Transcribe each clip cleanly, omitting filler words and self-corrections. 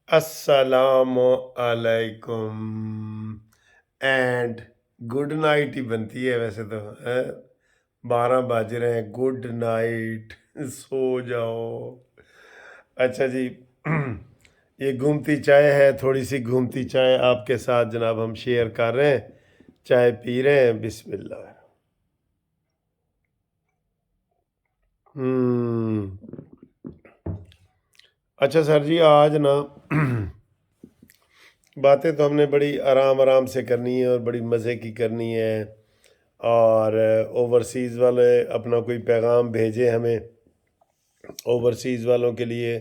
السلام علیکم and good night he بنتی ہے ویسے تو 12 بج رہے ہیں، گڈ نائٹ سو جاؤ۔ اچھا جی، یہ گھومتی چائے ہے، تھوڑی سی گھومتی چائے آپ کے ساتھ جناب ہم شیئر کر رہے ہیں، چائے پی رہے ہیں۔ بسم اللہ۔ اچھا سر جی، آج نا باتیں تو ہم نے بڑی آرام آرام سے کرنی ہے اور بڑی مزے کی کرنی ہے، اور اوورسیز والے اپنا کوئی پیغام بھیجیں ہمیں۔ اوورسیز والوں کے لیے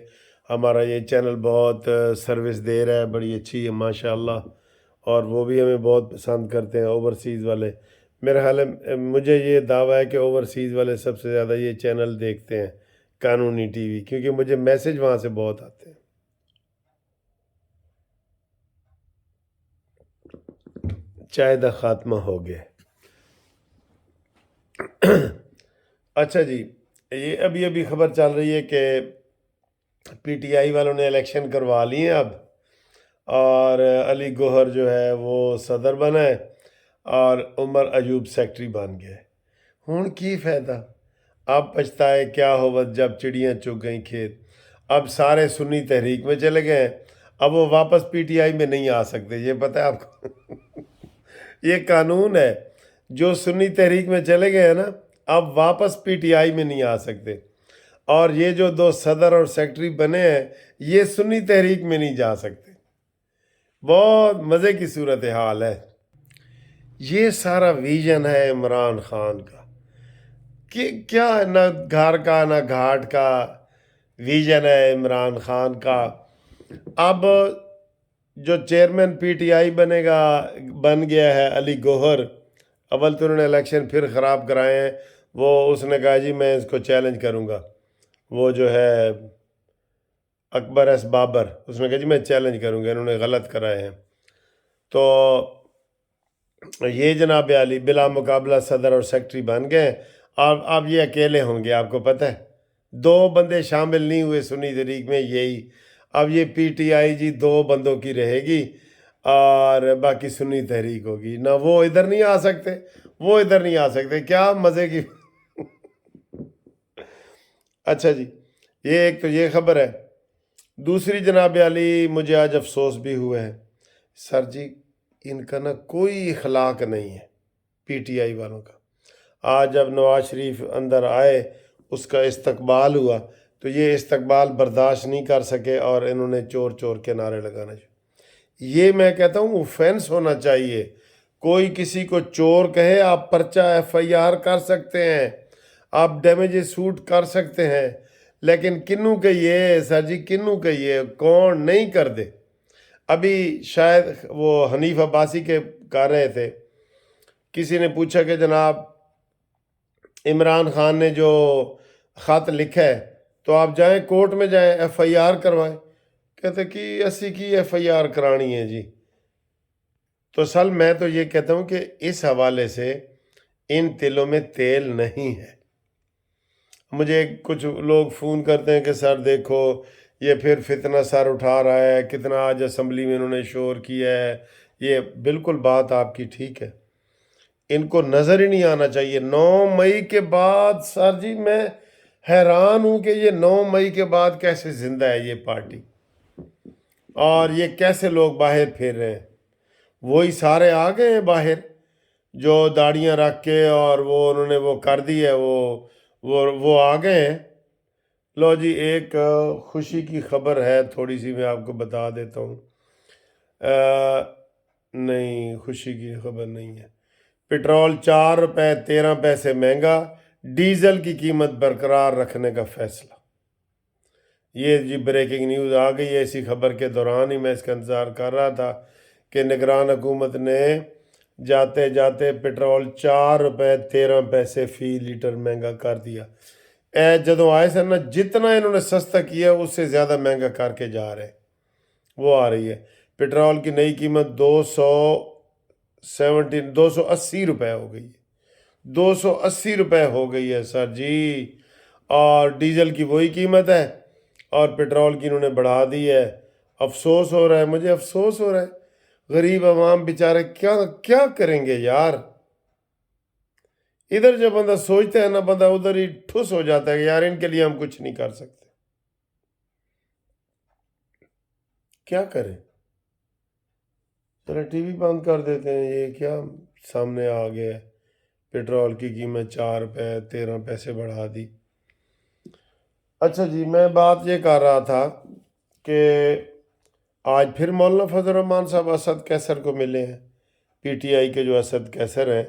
ہمارا یہ چینل بہت سروس دے رہا ہے، بڑی اچھی ہے ماشاء اللہ، اور وہ بھی ہمیں بہت پسند کرتے ہیں اوورسیز والے۔ میرا خیال ہے، مجھے یہ دعویٰ ہے کہ اوورسیز والے سب سے زیادہ یہ چینل دیکھتے ہیں، قانونی ٹی وی، کیونکہ مجھے میسج وہاں سے بہت آتے ہیں۔ چائے دا خاتمہ ہو گیا۔ اچھا جی، یہ ابھی خبر چل رہی ہے کہ پی ٹی آئی والوں نے الیکشن کروا لی ہیں اب، اور علی گوہر جو ہے وہ صدر بنا ہے اور عمر ایوب سیکٹری بن گیا ہے۔ ہن کی فائدہ؟ اب پچھتائے کیا ہوت جب چڑیاں چگ گئیں کھیت۔ اب سارے سنی تحریک میں چلے گئے ہیں، اب وہ واپس پی ٹی آئی میں نہیں آ سکتے، یہ پتہ ہے آپ کو؟ یہ قانون ہے، جو سنی تحریک میں چلے گئے ہیں نا، اب واپس پی ٹی آئی میں نہیں آ سکتے، اور یہ جو دو صدر اور سیکٹری بنے ہیں یہ سنی تحریک میں نہیں جا سکتے۔ بہت مزے کی صورتحال ہے۔ یہ سارا ویژن ہے عمران خان کا، کہ کیا نہ گھر کا نہ گھاٹ کا ویژن ہے عمران خان کا۔ اب جو چیئرمین پی ٹی آئی بن گیا ہے علی گوہر، اول تو انہوں نے الیکشن پھر خراب کرائے ہیں، اس نے کہا جی میں اس کو چیلنج کروں گا، وہ جو ہے اکبر ایس بابر، اس نے کہا جی میں چیلنج کروں گا، انہوں نے غلط کرائے ہیں۔ تو یہ جناب علی بلا مقابلہ صدر اور سیکٹری بن گئے، اور اب یہ اکیلے ہوں گے، آپ کو پتہ ہے 2 بندے شامل نہیں ہوئے سنی تحریک میں، یہی اب یہ پی ٹی آئی جی 2 بندوں کی رہے گی اور باقی سنی تحریک ہوگی، نہ وہ ادھر نہیں آ سکتے وہ ادھر نہیں آ سکتے، کیا مزے کی۔ اچھا جی، یہ ایک تو یہ خبر ہے۔ دوسری جناب علی، مجھے آج افسوس بھی ہوا ہے سر جی، ان کا نا کوئی اخلاق نہیں ہے پی ٹی آئی والوں کا۔ آج جب نواز شریف اندر آئے، اس کا استقبال ہوا، تو یہ استقبال برداشت نہیں کر سکے اور انہوں نے چور چور کے نعرے لگانا چاہیے۔ یہ میں کہتا ہوں اوفینس ہونا چاہیے، کوئی کسی کو چور کہے آپ پرچہ ایف آئی آر کر سکتے ہیں، آپ ڈیمیج سوٹ کر سکتے ہیں، لیکن کنوں کہیے سر جی، کنوں کہیے، کون نہیں کر دے۔ ابھی شاید وہ حنیف عباسی کے کر رہے تھے، کسی نے پوچھا کہ جناب عمران خان نے جو خط لکھا ہے تو آپ جائیں کورٹ میں جائیں ایف آئی آر کروائیں، کہتے کہ اسی کی ایف آئی آر کرانی ہے جی۔ تو اصل میں تو یہ کہتا ہوں کہ اس حوالے سے ان تلوں میں تیل نہیں ہے۔ مجھے کچھ لوگ فون کرتے ہیں کہ سر دیکھو یہ پھر فتنہ سر اٹھا رہا ہے، کتنا آج اسمبلی میں انہوں نے شور کیا ہے۔ یہ بالکل بات آپ کی ٹھیک ہے، ان کو نظر ہی نہیں آنا چاہیے۔ 9 مئی کے بعد سر جی میں حیران ہوں کہ یہ 9 مئی کے بعد کیسے زندہ ہے یہ پارٹی، اور یہ کیسے لوگ باہر پھر رہے ہیں۔ وہی سارے آ گئے ہیں باہر جو داڑیاں رکھ کے، اور وہ انہوں نے وہ کر دی ہے، وہ آ گئے ہیں۔ لو جی، ایک خوشی کی خبر ہے، تھوڑی سی میں آپ کو بتا دیتا ہوں۔ نہیں، خوشی کی خبر نہیں ہے۔ پٹرول 4 روپے 13 پیسے مہنگا، ڈیزل کی قیمت برقرار رکھنے کا فیصلہ۔ یہ جی بریکنگ نیوز آ گئی ہے، اسی خبر کے دوران ہی میں اس کا انتظار کر رہا تھا کہ نگران حکومت نے جاتے جاتے پٹرول 4 روپے 13 پیسے فی لیٹر مہنگا کر دیا۔ جدوں آئے سن نا، جتنا انہوں نے سستا کیا اس سے زیادہ مہنگا کر کے جا رہے ہیں۔ وہ آ رہی ہے پٹرول کی نئی قیمت 280 روپے ہو گئی ہے، 280 روپے ہو گئی ہے سر جی، اور ڈیزل کی وہی قیمت ہے اور پٹرول کی انہوں نے بڑھا دی ہے، افسوس ہو رہا ہے، مجھے افسوس ہو رہا ہے، غریب عوام بیچارے کیا کریں گے یار۔ ادھر جب بندہ سوچتا ہے نا، بندہ ادھر ہی ٹھس ہو جاتا ہے کہ یار ان کے لیے ہم کچھ نہیں کر سکتے، کیا کریں۔ ذرا ٹی وی بند کر دیتے ہیں، یہ کیا سامنے آ گیا ہے، پیٹرول کی قیمت 4 روپے 13 پیسے بڑھا دی۔ اچھا جی، میں بات یہ کر رہا تھا کہ آج پھر مولانا فضل الرحمان صاحب اسد کیسر کو ملے ہیں، پی ٹی آئی کے جو اسد کیسر ہیں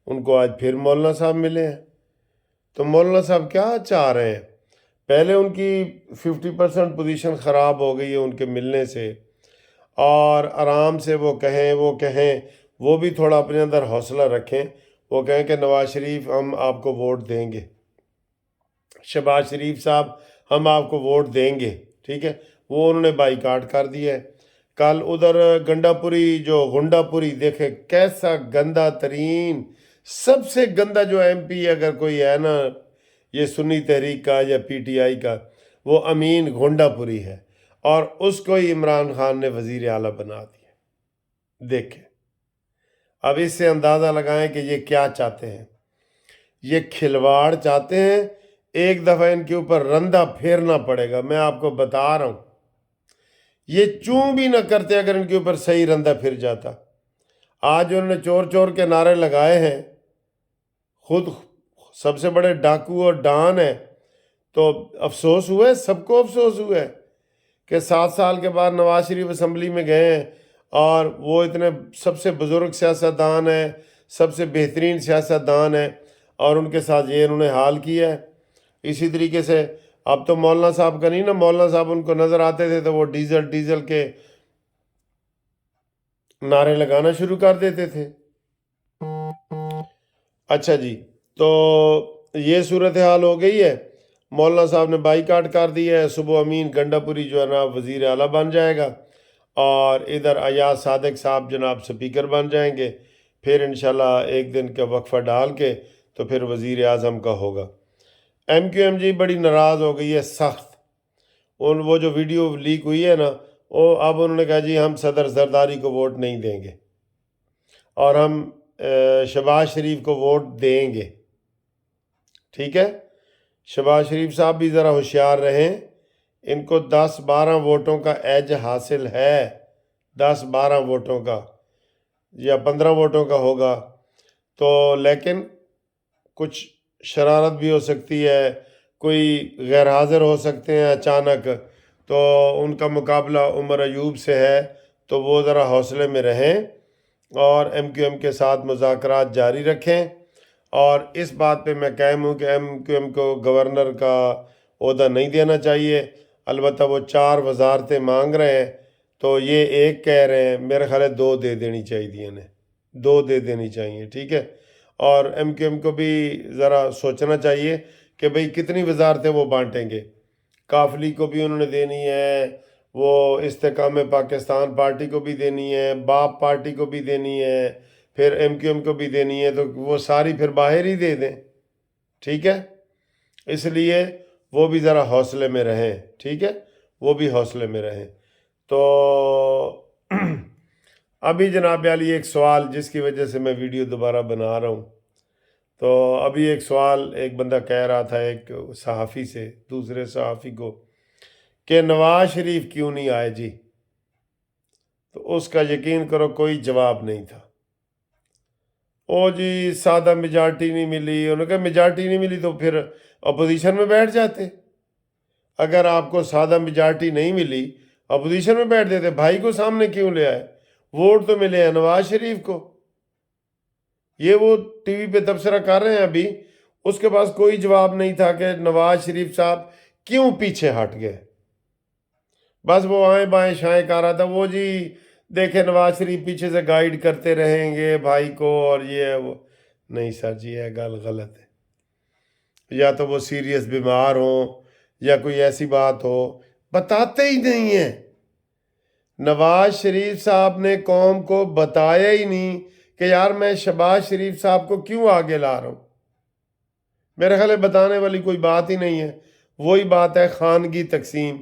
ان کو آج پھر مولانا صاحب ملے ہیں۔ تو مولانا صاحب کیا چاہ رہے ہیں؟ پہلے ان کی 50% پوزیشن خراب ہو گئی ہے ان کے ملنے سے، اور آرام سے وہ کہیں وہ بھی تھوڑا اپنے اندر حوصلہ رکھیں، وہ کہیں کہ نواز شریف ہم آپ کو ووٹ دیں گے، شہباز شریف صاحب ہم آپ کو ووٹ دیں گے، ٹھیک ہے۔ وہ انہوں نے بائیکاٹ کر دیا ہے۔ کل ادھر گنڈا پوری جو غنڈا پوری دیکھے کیسا گندا ترین، سب سے گندا جو ایم پی اگر کوئی ہے نا یہ سنی تحریک کا یا پی ٹی آئی کا، وہ امین غنڈا پوری ہے، اور اس کو ہی عمران خان نے وزیر اعلیٰ بنا دیا۔ دیکھیں اب اس سے اندازہ لگائیں کہ یہ کیا چاہتے ہیں، یہ کھلواڑ چاہتے ہیں۔ ایک دفعہ ان کے اوپر رندہ پھیرنا پڑے گا، میں آپ کو بتا رہا ہوں، یہ چوں بھی نہ کرتے اگر ان کے اوپر صحیح رندہ پھر جاتا۔ آج انہوں نے چور چور کے نعرے لگائے ہیں، خود سب سے بڑے ڈاکو اور ڈان ہیں، تو افسوس ہوا ہے، سب کو افسوس ہوا ہے کہ 7 سال کے بعد نواز شریف اسمبلی میں گئے ہیں، اور وہ اتنے سب سے بزرگ سیاستدان ہیں، سب سے بہترین سیاستدان ہیں، اور ان کے ساتھ یہ انہوں نے حال کیا ہے۔ اسی طریقے سے اب تو مولانا صاحب کا نہیں نا، مولانا صاحب ان کو نظر آتے تھے تو وہ ڈیزل کے نعرے لگانا شروع کر دیتے تھے۔ اچھا جی، تو یہ صورتحال ہو گئی ہے، مولانا صاحب نے بائیکاٹ کر دیا ہے، صبح امین گنڈا پوری جو ہے نا وزیر اعلیٰ بن جائے گا، اور ادھر ایاز صادق صاحب جناب سپیکر بن جائیں گے، پھر انشاءاللہ ایک دن کا وقفہ ڈال کے تو پھر وزیر اعظم کا ہوگا۔ ایم کیو ایم جی بڑی ناراض ہو گئی ہے سخت، وہ جو ویڈیو لیک ہوئی ہے نا، وہ اب انہوں نے کہا جی ہم صدر زرداری کو ووٹ نہیں دیں گے، اور ہم شہباز شریف کو ووٹ دیں گے، ٹھیک ہے۔ شہباز شریف صاحب بھی ذرا ہوشیار رہیں، ان کو 10-12 ووٹوں کا ایج حاصل ہے، 10-12 ووٹوں کا یا 15 ووٹوں کا ہوگا، تو لیکن کچھ شرارت بھی ہو سکتی ہے، کوئی غیر حاضر ہو سکتے ہیں اچانک، تو ان کا مقابلہ عمر ایوب سے ہے، تو وہ ذرا حوصلے میں رہیں اور ایم کیو ایم کے ساتھ مذاکرات جاری رکھیں۔ اور اس بات پہ میں قائم ہوں کہ ایم کیو ایم کو گورنر کا عہدہ نہیں دینا چاہیے، البتہ وہ 4 وزارتیں مانگ رہے ہیں، تو یہ ایک کہہ رہے ہیں، میرے خیال ہے 2 دے دینی چاہیے انہیں، 2 دے دینی چاہیے، ٹھیک ہے۔ اور ایم کیو ایم کو بھی ذرا سوچنا چاہیے کہ بھئی کتنی وزارتیں وہ بانٹیں گے، قافلی کو بھی انہوں نے دینی ہے، وہ استحکام پاکستان پارٹی کو بھی دینی ہے، باپ پارٹی کو بھی دینی ہے، پھر ایم کیو ایم کو بھی دینی ہے، تو وہ ساری پھر باہر ہی دے دیں، ٹھیک ہے۔ اس لیے وہ بھی ذرا حوصلے میں رہیں، ٹھیک ہے، وہ بھی حوصلے میں رہیں۔ تو ابھی جناب علی ایک سوال جس کی وجہ سے میں ویڈیو دوبارہ بنا رہا ہوں، تو ابھی ایک سوال ایک بندہ کہہ رہا تھا ایک صحافی سے دوسرے صحافی کو کہ نواز شریف کیوں نہیں آئے جی، تو اس کا یقین کرو کوئی جواب نہیں تھا۔ او جی سادہ میجارٹی نہیں ملی، انہوں نے کہا میجارٹی نہیں ملی تو پھر اپوزیشن میں بیٹھ جاتے، اگر آپ کو سادہ میجارٹی نہیں ملی اپوزیشن میں بیٹھ دیتے، بھائی کو سامنے کیوں لے آئے؟ ووٹ تو ملے ہیں نواز شریف کو، یہ وہ ٹی وی پہ تبصرہ کر رہے ہیں ابھی، اس کے پاس کوئی جواب نہیں تھا کہ نواز شریف صاحب کیوں پیچھے ہٹ گئے، بس وہ آئیں بائیں شائیں کر رہا تھا، وہ جی دیکھیں نواز شریف پیچھے سے گائیڈ کرتے رہیں گے بھائی کو، اور یہ ہے وہ، نہیں سر جی یہ گل غلط ہے، یا تو وہ سیریس بیمار ہوں یا کوئی ایسی بات ہو، بتاتے ہی نہیں ہیں۔ نواز شریف صاحب نے قوم کو بتایا ہی نہیں کہ یار میں شہباز شریف صاحب کو کیوں آگے لا رہا ہوں، میرے خیال ہے بتانے والی کوئی بات ہی نہیں ہے۔ وہی بات ہے خانگی تقسیم،